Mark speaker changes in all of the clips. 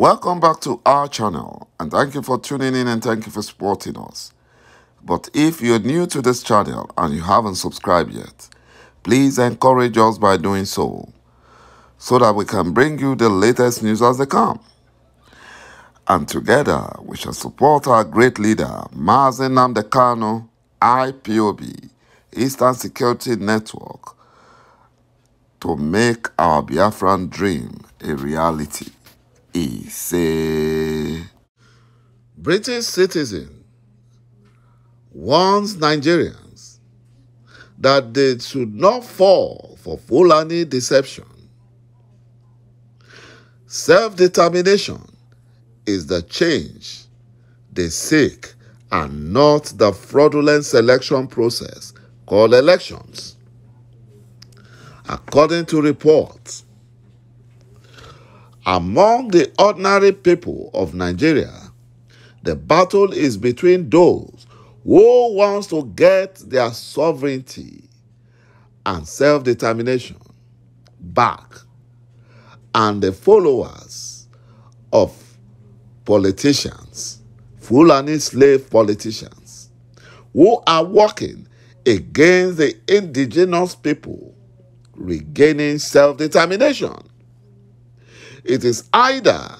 Speaker 1: Welcome back to our channel, and thank you for tuning in and thank you for supporting us. But if you're new to this channel and you haven't subscribed yet, please encourage us by doing so that we can bring you the latest news as they come. And together we shall support our great leader, ŁΚΑԶN, IPOB, Eastern Security Network, to make our Biafran dream a reality. He said, British citizen warns Nigerians that they should not fall for Fulani deception. Self-determination is the change they seek and not the fraudulent selection process called elections. According to reports, among the ordinary people of Nigeria, the battle is between those who want to get their sovereignty and self-determination back and the followers of politicians, Fulani slave politicians, who are working against the indigenous people regaining self-determination. It is either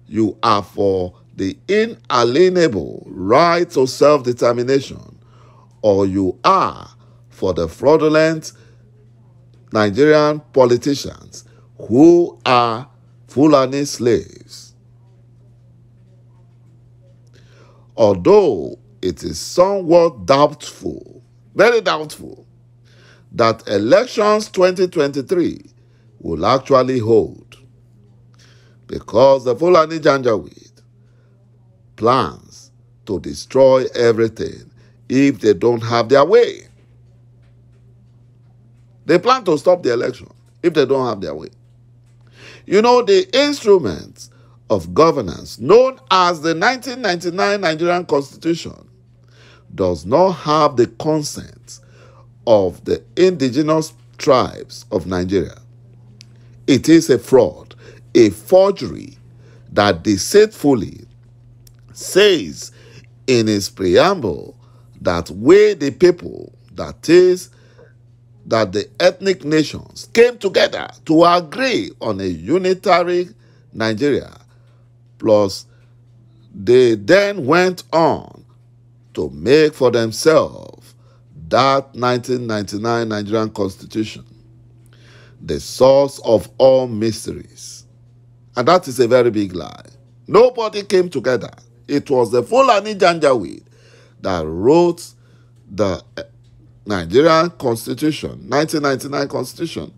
Speaker 1: you are for the inalienable right to self-determination or you are for the fraudulent Nigerian politicians who are Fulani slaves. Although it is somewhat doubtful, very doubtful, that elections 2023 will actually hold, because the Fulani Janjaweed plans to destroy everything if they don't have their way. They plan to stop the election if they don't have their way. You know, the instruments of governance known as the 1999 Nigerian Constitution does not have the consent of the indigenous tribes of Nigeria. It is a fraud, a forgery that deceitfully says in its preamble that we the people, that is, that the ethnic nations came together to agree on a unitary Nigeria, plus they then went on to make for themselves that 1999 Nigerian Constitution the source of all mysteries. And that is a very big lie. Nobody came together. It was the Fulani Janjaweed that wrote the Nigerian Constitution, 1999 Constitution,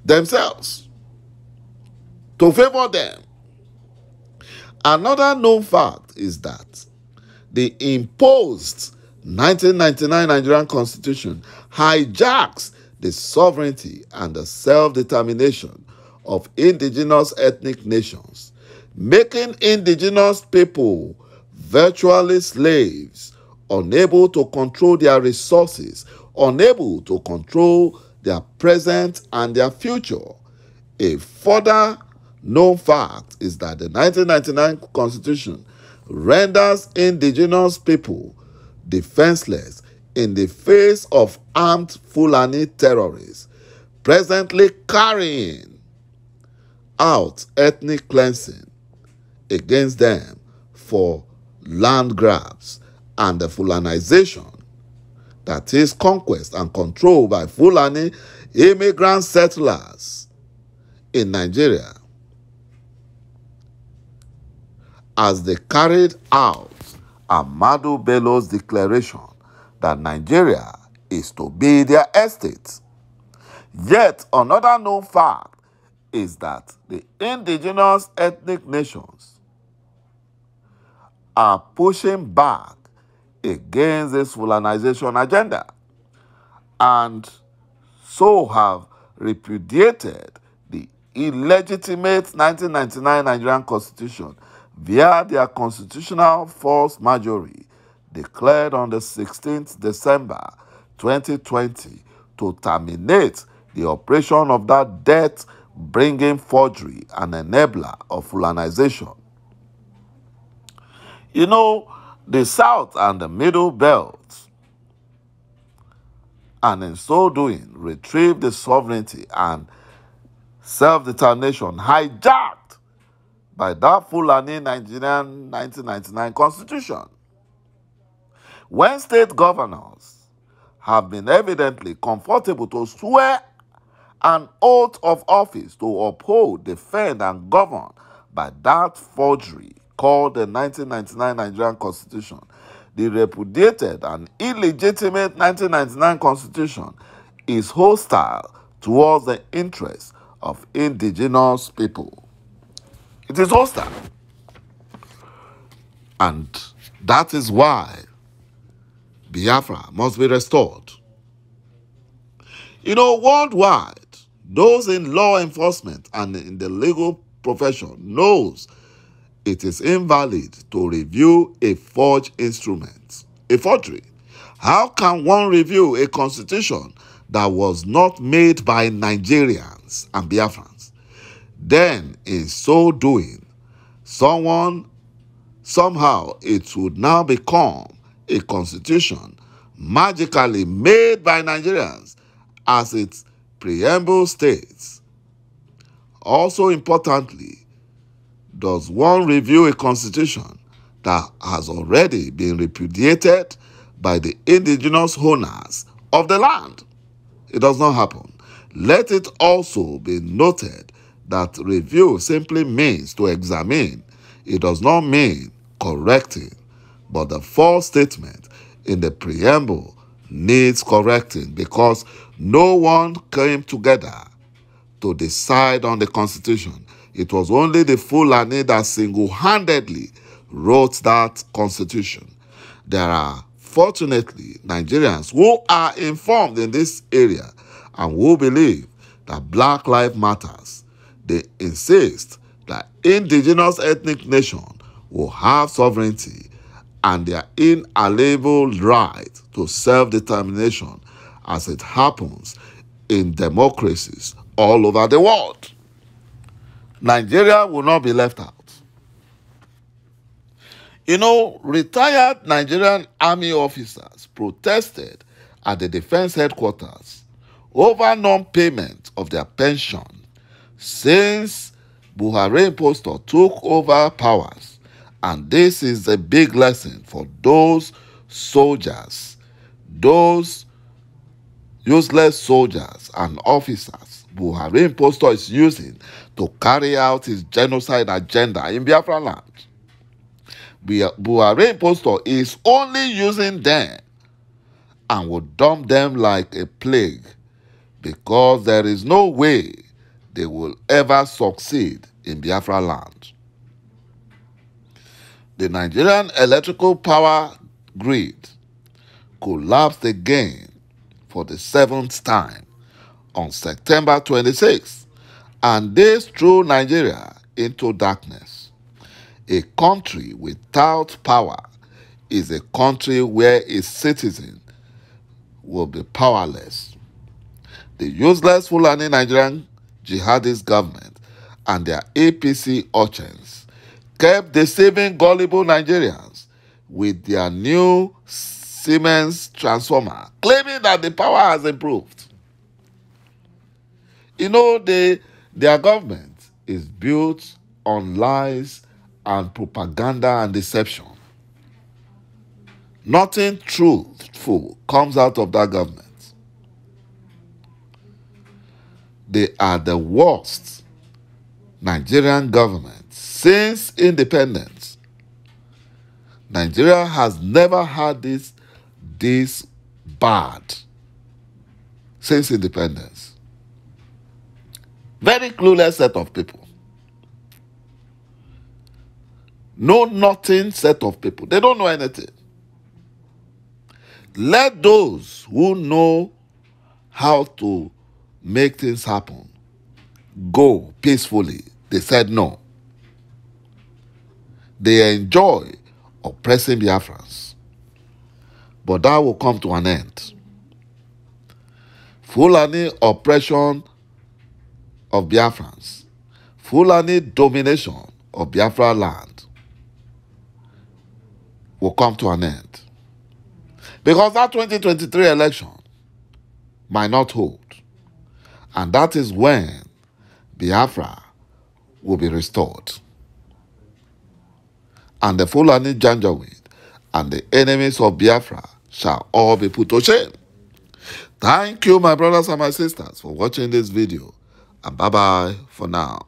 Speaker 1: themselves, to favor them. Another known fact is that the imposed 1999 Nigerian Constitution hijacks the sovereignty and the self-determination of indigenous ethnic nations, making indigenous people virtually slaves, unable to control their resources, unable to control their present and their future. A further known fact is that the 1999 Constitution renders indigenous people defenseless in the face of armed Fulani terrorists presently carrying out ethnic cleansing against them for land grabs and the Fulanization, that is, conquest and control by Fulani immigrant settlers in Nigeria, as they carried out Ahmadu Bello's declaration that Nigeria is to be their estate. Yet another known fact is that the indigenous ethnic nations are pushing back against this Fulanization agenda and so have repudiated the illegitimate 1999 Nigerian Constitution via their constitutional force majeure declared on the 16th December 2020 to terminate the operation of that death bringing forgery an enabler of Fulanization. You know, the South and the Middle Belt, and in so doing, retrieved the sovereignty and self-determination hijacked by that Fulani Nigerian 1999 constitution. When state governors have been evidently comfortable to swear an oath of office to uphold, defend, and govern by that forgery called the 1999 Nigerian Constitution, the repudiated and illegitimate 1999 Constitution is hostile towards the interests of indigenous people. It is hostile. And that is why Biafra must be restored. You know, worldwide, those in law enforcement and in the legal profession knows it is invalid to review a forged instrument, a forgery. How can one review a constitution that was not made by Nigerians and Biafrans? Then, in so doing, somehow it would now become a constitution magically made by Nigerians, as its preamble states. Also importantly, does one review a constitution that has already been repudiated by the indigenous owners of the land? It does not happen. Let it also be noted that review simply means to examine. It does not mean correcting, but the false statement in the preamble needs correcting because no one came together to decide on the constitution. It was only the Fulani that single-handedly wrote that constitution. There are, fortunately, Nigerians who are informed in this area and who believe that Black Lives Matters. They insist that indigenous ethnic nation will have sovereignty and their inalienable right to self-determination as it happens in democracies all over the world. Nigeria will not be left out. You know, retired Nigerian army officers protested at the defense headquarters over non-payment of their pension since Buhari impostor took over powers. And this is a big lesson for those soldiers, those useless soldiers and officers Buhari impostor is using to carry out his genocide agenda in Biafra land. Buhari impostor is only using them and will dump them like a plague because there is no way they will ever succeed in Biafra land. The Nigerian electrical power grid collapsed again for the 7th time on September 26th, and this threw Nigeria into darkness. A country without power is a country where its citizens will be powerless. The useless Fulani Nigerian jihadist government and their APC urchins kept deceiving gullible Nigerians with their new Siemens transformer, claiming that the power has improved. You know, their government is built on lies and propaganda and deception. Nothing truthful comes out of that government. They are the worst Nigerian government since independence. Nigeria has never had this bad since independence. Very clueless set of people. Know nothing set of people. They don't know anything. Let those who know how to make things happen go peacefully. They said no. They enjoy oppressing Biafrans. But that will come to an end. Fulani oppression of Biafrans, Fulani domination of Biafra land will come to an end. Because that 2023 election might not hold. And that is when Biafra will be restored. And the Fulani Janjaweed and the enemies of Biafra shall all be put to shame. Thank you, my brothers and my sisters, for watching this video. And bye-bye for now.